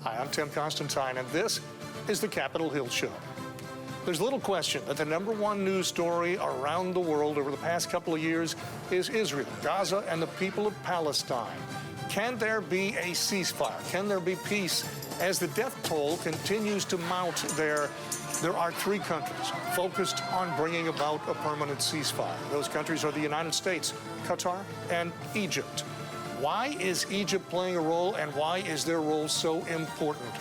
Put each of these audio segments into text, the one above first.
Hi, I'm Tim Constantine, and this is the Capitol Hill Show. There's little question that the #1 news story around the world over the past couple of years is Israel, Gaza, and the people of Palestine. Can there be a ceasefire? Can there be peace? As the death toll continues to mount there are 3 countries focused on bringing about a permanent ceasefire. Those countries are the United States, Qatar, and Egypt. Why is Egypt playing a role, and why is their role so important?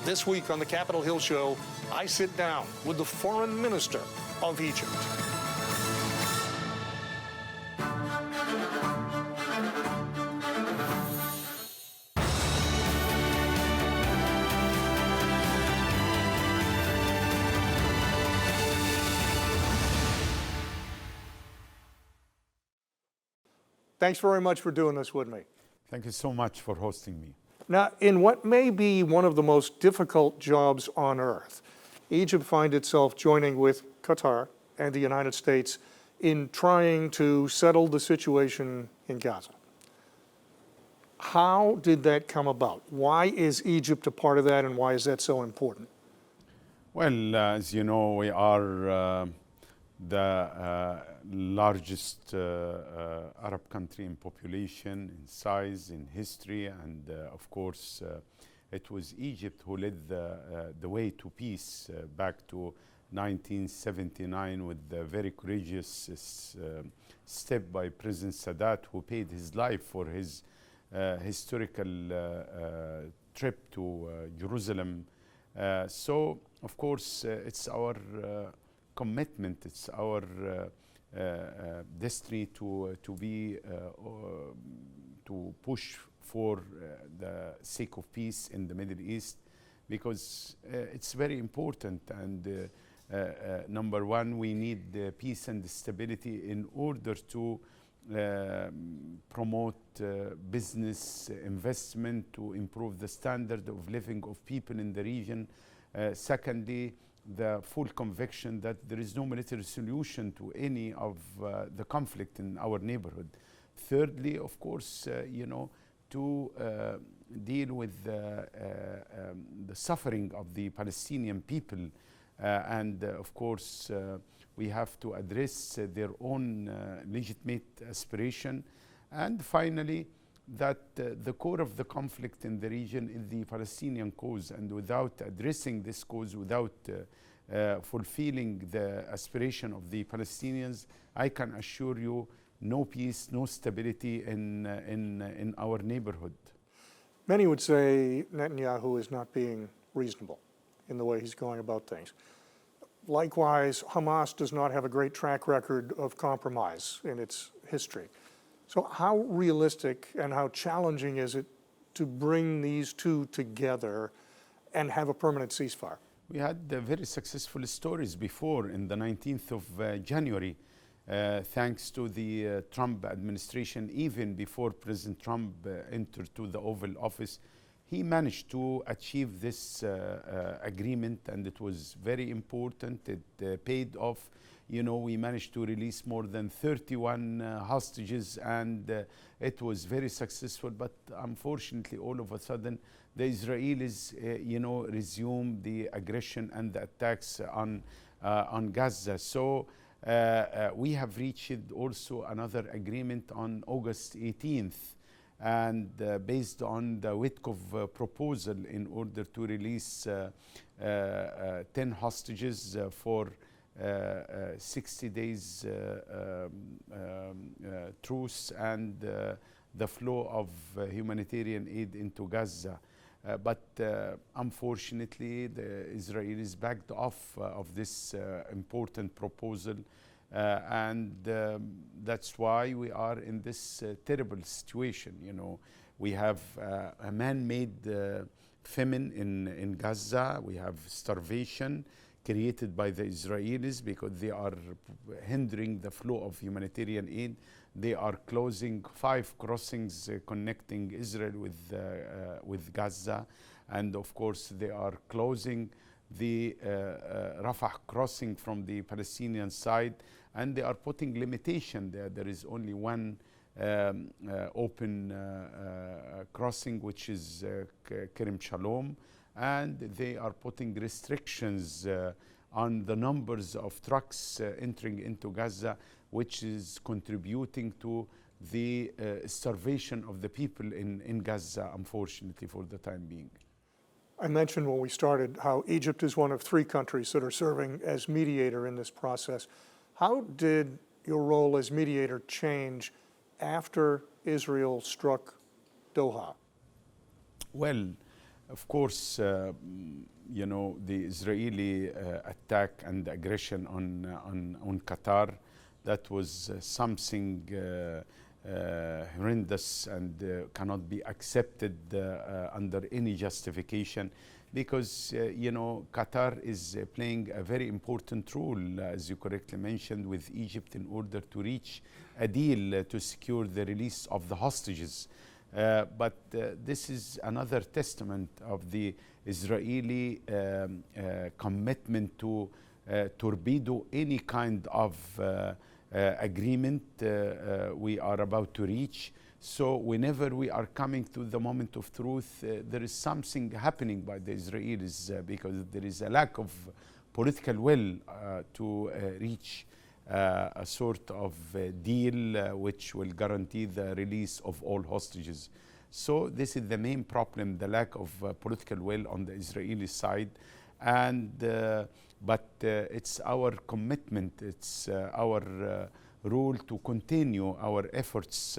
This week on the Capitol Hill Show, I sit down with the foreign minister of Egypt. Thanks very much for doing this with me. Thank you so much for hosting me. Now, in what may be one of the most difficult jobs on earth, Egypt finds itself joining with Qatar and the United States in trying to settle the situation in Gaza. How did that come about? Why is Egypt a part of that, and why is that so important? Well, as you know, we are the largest Arab country in population, in size, in history, and of course it was Egypt who led the way to peace back to 1979 with the very courageous step by President Sadat, who paid his life for his historical trip to Jerusalem. So of course it's our commitment, it's our destiny to push for the sake of peace in the Middle East, because it's very important. And number one, we need peace and stability in order to promote business investment, to improve the standard of living of people in the region. Secondly, the full conviction that there is no military solution to any of the conflict in our neighborhood. Thirdly, of course, to deal with the suffering of the Palestinian people, and of course we have to address their own legitimate aspiration. And finally, that the core of the conflict in the region is the Palestinian cause, and without addressing this cause, without fulfilling the aspiration of the Palestinians, I can assure you no peace, no stability in our neighborhood. Many would say Netanyahu is not being reasonable in the way he's going about things. Likewise, Hamas does not have a great track record of compromise in its history. So how realistic and how challenging is it to bring these two together and have a permanent ceasefire? We had very successful stories before. In the 19th of January, thanks to the Trump administration, even before President Trump entered to the Oval Office, he managed to achieve this agreement, and it was very important. It paid off. You know, we managed to release more than 31 hostages, and it was very successful. But unfortunately, all of a sudden, the Israelis, resumed the aggression and the attacks on Gaza. So we have reached also another agreement on August 18th, and based on the Witkoff proposal, in order to release 10 hostages for 60 days truce and the flow of humanitarian aid into Gaza. But unfortunately, the Israelis backed off of this important proposal, and that's why we are in this terrible situation. We have a man-made famine in Gaza. We have starvation created by the Israelis because they are hindering the flow of humanitarian aid. They are closing 5 crossings connecting Israel with Gaza, and of course they are closing the Rafah crossing from the Palestinian side, and they are putting limitation there. There is only one open crossing, which is Kerem Shalom, and they are putting restrictions on the numbers of trucks entering into Gaza, which is contributing to the starvation of the people in Gaza, unfortunately, for the time being. I mentioned when we started how Egypt is one of 3 countries that are serving as mediator in this process. How did your role as mediator change after Israel struck Doha? Well, of course, you know, the Israeli attack and aggression on Qatar, that was something horrendous and cannot be accepted under any justification, because you know, Qatar is playing a very important role, as you correctly mentioned, with Egypt in order to reach a deal to secure the release of the hostages. But this is another testament of the Israeli commitment to torpedo any kind of agreement we are about to reach. So whenever we are coming to the moment of truth, there is something happening by the Israelis because there is a lack of political will to reach a sort of deal which will guarantee the release of all hostages. So this is the main problem, the lack of political will on the Israeli side. And but it's our commitment, it's our role to continue our efforts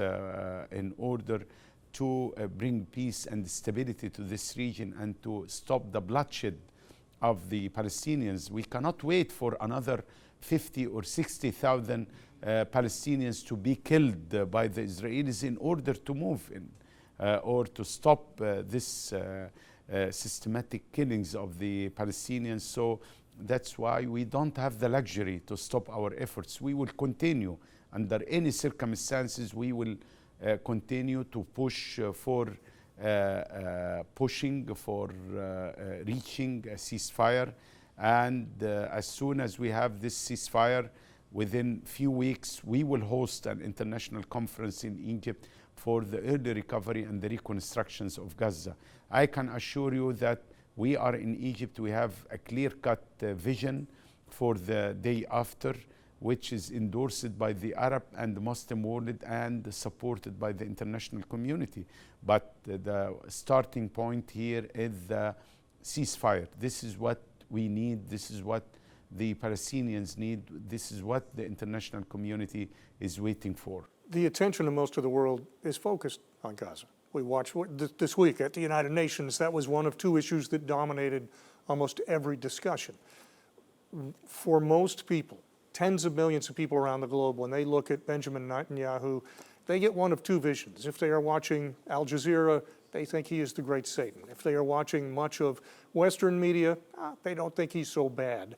in order to bring peace and stability to this region and to stop the bloodshed of the Palestinians. We cannot wait for another 50 or 60,000 Palestinians to be killed by the Israelis in order to move in or to stop this systematic killings of the Palestinians. So that's why we don't have the luxury to stop our efforts. We will continue under any circumstances. We will continue to push for pushing for reaching a ceasefire. And as soon as we have this ceasefire, within few weeks, we will host an international conference in Egypt for the early recovery and the reconstructions of Gaza. I can assure you that we are in Egypt, we have a clear-cut vision for the day after, which is endorsed by the Arab and the Muslim world and supported by the international community. But the starting point here is the ceasefire. This is what we need, this is what the Palestinians need, this is what the international community is waiting for. The attention of most of the world is focused on Gaza. We watched this week at the United Nations, that was one of 2 issues that dominated almost every discussion. For most people, tens of millions of people around the globe, when they look at Benjamin Netanyahu, they get one of 2 visions. If they are watching Al Jazeera, they think he is the great Satan. If they are watching much of Western media, they don't think he's so bad.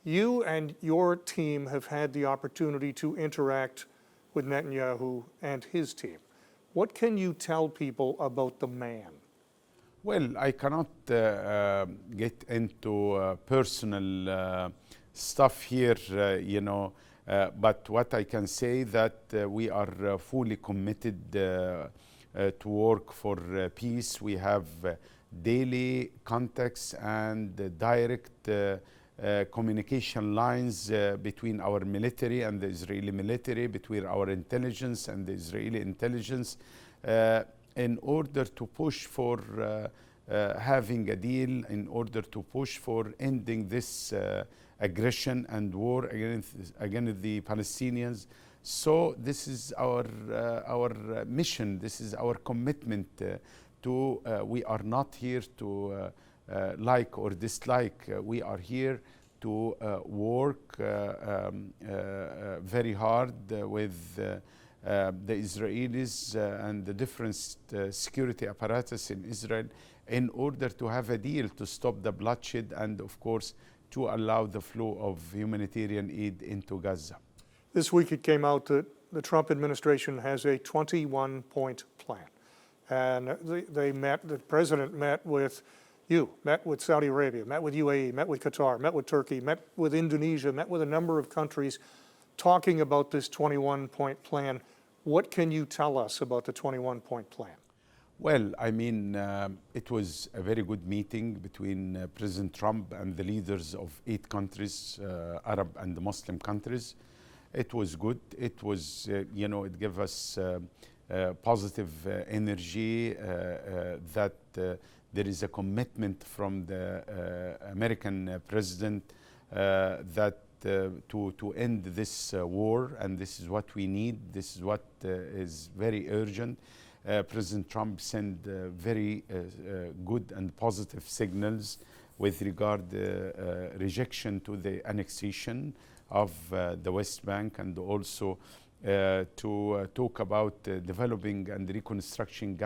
You and your team have had the opportunity to interact with Netanyahu and his team. What can you tell people about the man? Well, I cannot get into personal stuff here, you know, but what I can say that we are fully committed to work for peace. We have daily contacts and direct communication lines between our military and the Israeli military, between our intelligence and the Israeli intelligence, in order to push for having a deal, in order to push for ending this aggression and war against the Palestinians. So this is our mission, this is our commitment to, we are not here to like or dislike. We are here to work very hard with the Israelis and the different security apparatus in Israel in order to have a deal to stop the bloodshed and, of course, to allow the flow of humanitarian aid into Gaza. This week it came out that the Trump administration has a 21-point plan. And the president met with Saudi Arabia, met with UAE, met with Qatar, met with Turkey, met with Indonesia, met with a number of countries talking about this 21-point plan. What can you tell us about the 21-point plan? Well, I mean, it was a very good meeting between President Trump and the leaders of 8 countries, Arab and Muslim countries. It was good. It was, it gave us positive energy that there is a commitment from the American president that to end this war, and this is what we need. This is what is very urgent. President Trump sent very good and positive signals with regard rejection to the annexation of the West Bank, and also to talk about developing and reconstruction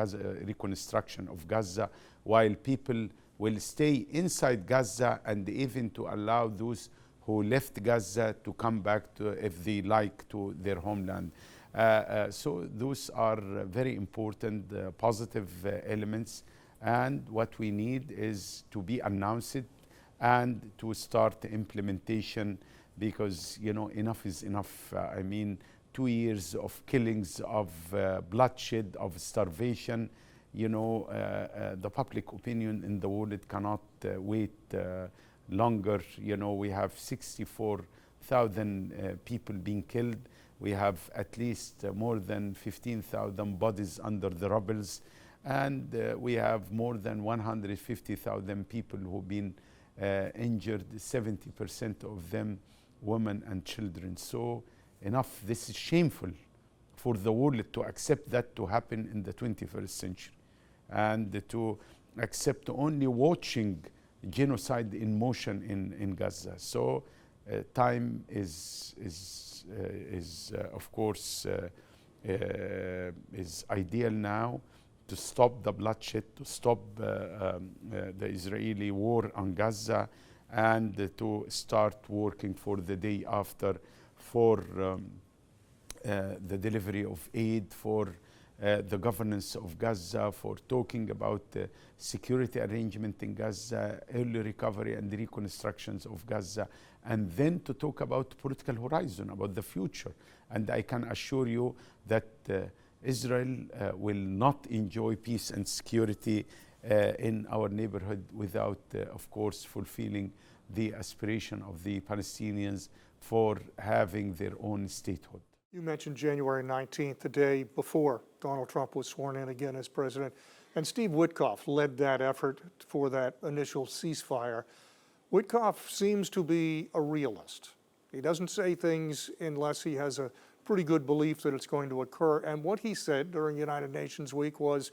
of Gaza, while people will stay inside Gaza, and even to allow those who left Gaza to come back to, if they like, to their homeland. So those are very important positive elements, and what we need is to be announced and to start the implementation, because enough is enough. I mean, 2 years of killings, of bloodshed, of starvation. The public opinion in the world cannot wait longer. We have 64,000 people being killed. We have at least more than 15,000 bodies under the rubble, and we have more than 150,000 people who've been injured, 70% of them women and children. So enough. This is shameful for the world to accept that to happen in the 21st century, and to accept only watching genocide in motion in Gaza. So time is of course is ideal now to stop the bloodshed, to stop the Israeli war on Gaza, and to start working for the day after, for the delivery of aid, for the governance of Gaza, for talking about security arrangement in Gaza, early recovery and reconstructions of Gaza, and then to talk about political horizon, about the future. And I can assure you that Israel will not enjoy peace and security in our neighborhood without, of course, fulfilling the aspiration of the Palestinians for having their own statehood. You mentioned January 19th, the day before Donald Trump was sworn in again as president, and Steve Witkoff led that effort for that initial ceasefire. Witkoff seems to be a realist. He doesn't say things unless he has a pretty good belief that it's going to occur. And what he said during United Nations Week was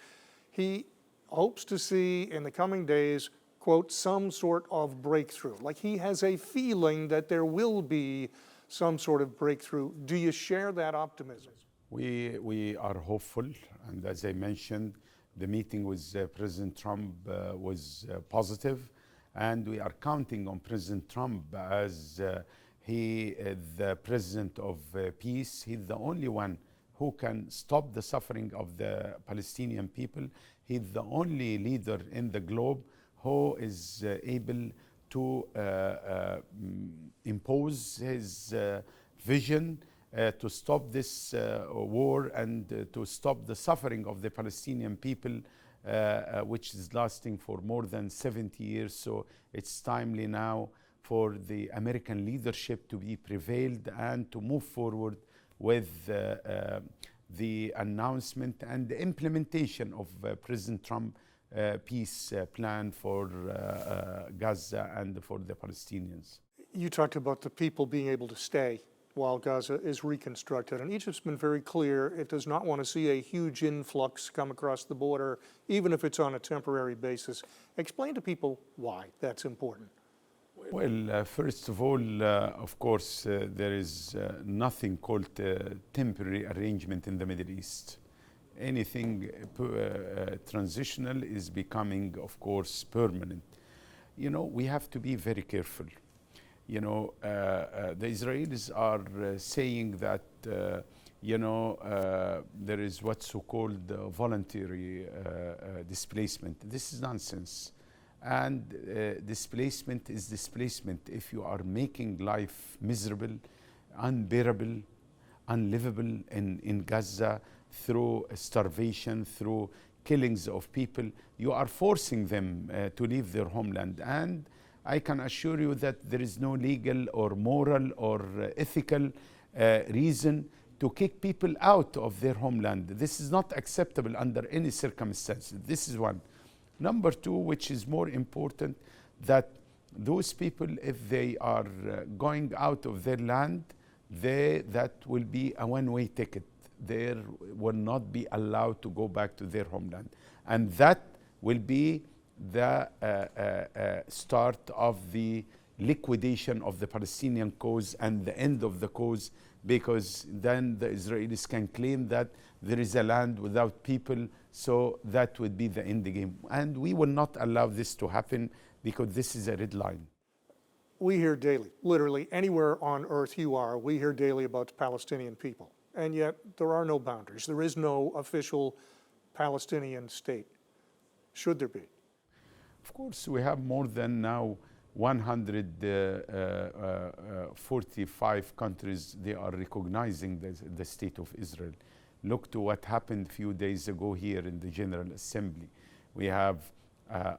he hopes to see in the coming days, quote, some sort of breakthrough. Like he has a feeling that there will be some sort of breakthrough. Do you share that optimism? We are hopeful, and as I mentioned, the meeting with President Trump was positive, and we are counting on President Trump as he is the president of peace. He's the only one who can stop the suffering of the Palestinian people. He's the only leader in the globe who is able to impose his vision to stop this war and to stop the suffering of the Palestinian people, which is lasting for more than 70 years. So it's timely now for the American leadership to be prevailed and to move forward with the announcement and the implementation of President Trump's peace plan for Gaza and for the Palestinians. You talked about the people being able to stay while Gaza is reconstructed, and Egypt's been very clear it does not want to see a huge influx come across the border, even if it's on a temporary basis. Explain to people why that's important. Well, first of all, of course, there is nothing called temporary arrangement in the Middle East. Anything transitional is becoming, of course, permanent. We have to be very careful. The Israelis are saying that, there is what's so-called voluntary displacement. This is nonsense. And displacement is displacement. If you are making life miserable, unbearable, unlivable in Gaza through starvation, through killings of people. You are forcing them to leave their homeland. And I can assure you that there is no legal or moral or ethical reason to kick people out of their homeland. This is not acceptable under any circumstances. This is one. Number two, which is more important, that those people, if they are going out of their land, that will be a one-way ticket. They will not be allowed to go back to their homeland. And that will be the start of the liquidation of the Palestinian cause and the end of the cause, because then the Israelis can claim that there is a land without people, so that would be the end game. And we will not allow this to happen, because this is a red line. We hear daily, literally anywhere on earth you are, we hear daily about the Palestinian people. And yet there are no boundaries. There is no official Palestinian state. Should there be? Of course, we have more than now 145 countries. They are recognizing the state of Israel. Look to what happened a few days ago here in the General Assembly. We have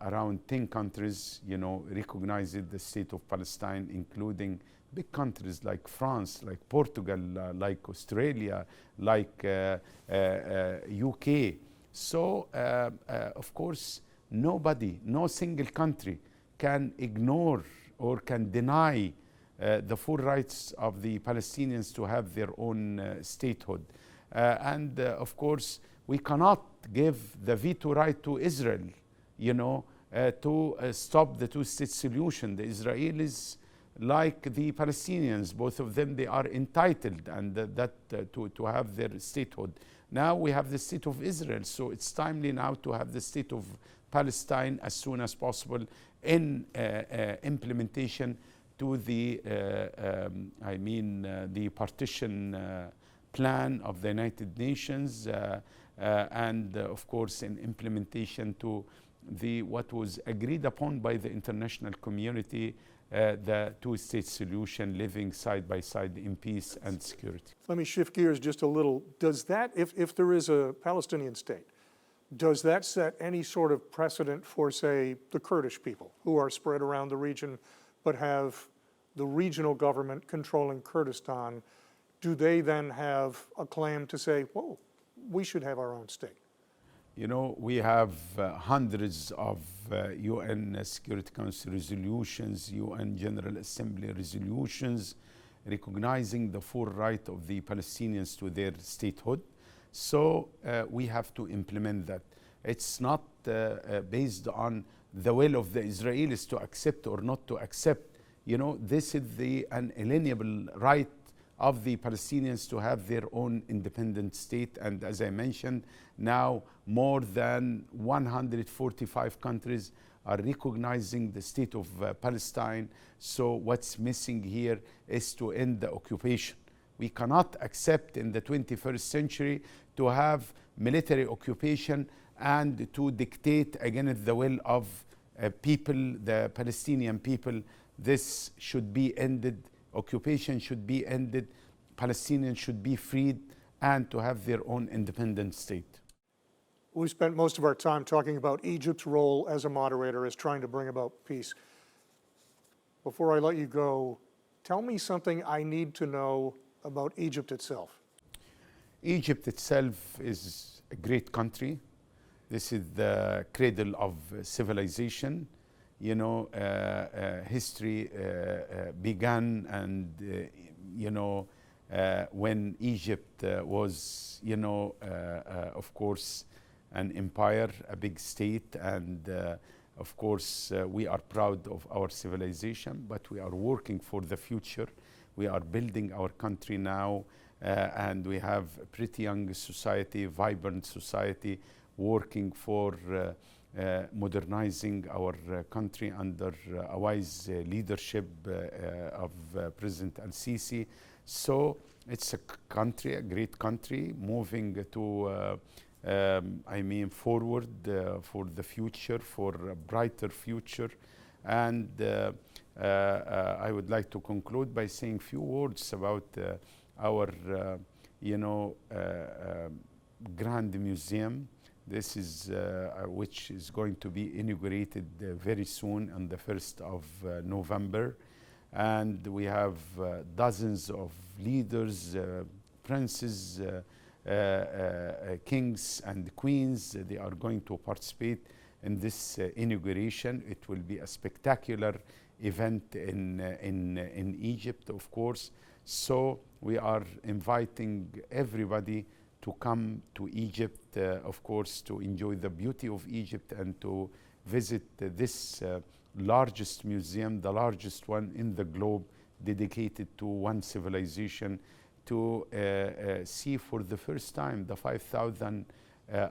around 10 countries, recognizing the state of Palestine, including big countries like France, like Portugal, like Australia, like UK. So, of course, nobody, no single country can ignore or can deny the full rights of the Palestinians to have their own statehood. And of course, we cannot give the veto right to Israel, to stop the two-state solution. The Israelis, like the Palestinians, both of them, they are entitled and to have their statehood. Now we have the state of Israel, so it's timely now to have the state of Palestine as soon as possible in implementation to the the partition plan of the United Nations, and of course in implementation to what was agreed upon by the international community, the two-state solution, living side by side in peace and security. Let me shift gears just a little. Does that, if there is a Palestinian state, does that set any sort of precedent for, say, the Kurdish people who are spread around the region but have the regional government controlling Kurdistan? Do they then have a claim to say, whoa, we should have our own state? We have hundreds of UN Security Council resolutions, UN General Assembly resolutions recognizing the full right of the Palestinians to their statehood. So we have to implement that. It's not based on the will of the Israelis to accept or not to accept. This is the unalienable right of the Palestinians to have their own independent state. And as I mentioned, now more than 145 countries are recognizing the state of Palestine. So what's missing here is to end the occupation. We cannot accept in the 21st century to have military occupation and to dictate against the will of people, the Palestinian people. This should be ended. Occupation should be ended. Palestinians should be freed and to have their own independent state. We spent most of our time talking about Egypt's role as a moderator, as trying to bring about peace. Before I let you go, tell me something I need to know about Egypt itself. Egypt itself is a great country. This is the cradle of civilization. History began and, when Egypt was, of course, an empire, a big state, and of course, we are proud of our civilization, but we are working for the future. We are building our country now, and we have a pretty young society, vibrant society, working for modernizing our country under a wise leadership of President Al-Sisi. So it's a country, a great country, moving to, forward for the future, for a brighter future. And I would like to conclude by saying a few words about our grand museum. This is which is going to be inaugurated very soon on the 1st of November. And we have dozens of leaders, princes, kings and queens. They are going to participate in this inauguration. It will be a spectacular event in Egypt, of course. So we are inviting everybody to come to Egypt, of course, to enjoy the beauty of Egypt and to visit this largest museum, the largest one in the globe, dedicated to one civilization, to see for the first time the 5,000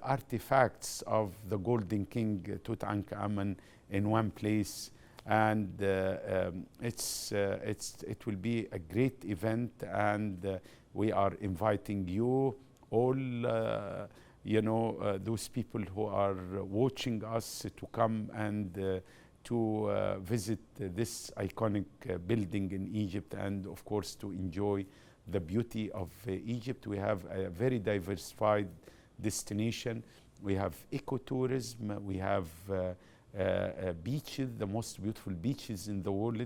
artifacts of the Golden King Tutankhamun in one place. And it will be a great event, and we are inviting you all, those people who are watching us, to come and to visit this iconic building in Egypt, and of course to enjoy the beauty of Egypt. We have a very diversified destination. We have ecotourism. We have beaches, the most beautiful beaches in the world,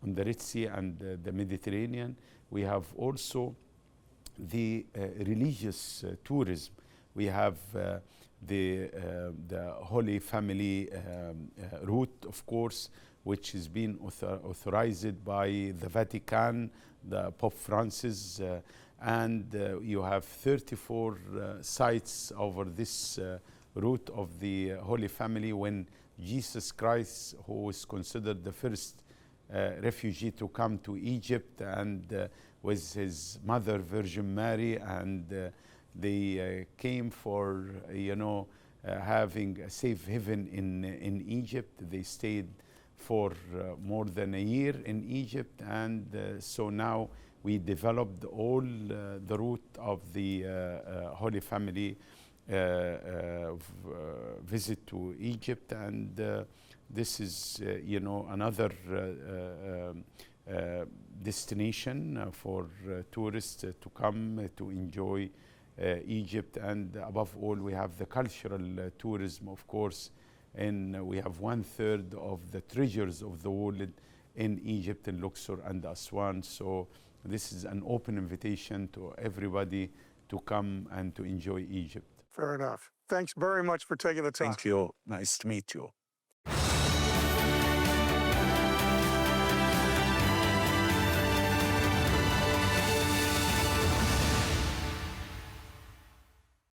on the Red Sea and the Mediterranean. We have also the religious tourism. We have the Holy Family route, of course, which has been authorized by the Vatican, the Pope Francis, and you have 34 sites over this route of the Holy Family, when Jesus Christ, who was considered the first refugee to come to Egypt, and with his mother Virgin Mary, and they came for having a safe haven in Egypt. They stayed for more than a year in Egypt, and so now we developed all the route of the Holy Family visit to Egypt, and this is another destination for tourists to come to enjoy Egypt. And above all, we have the cultural tourism, of course, and we have 1/3 of the treasures of the world in Egypt, in Luxor and Aswan. So this is an open invitation to everybody to come and to enjoy Egypt. Fair enough. Thanks very much for taking the time. Thank you. Nice to meet you.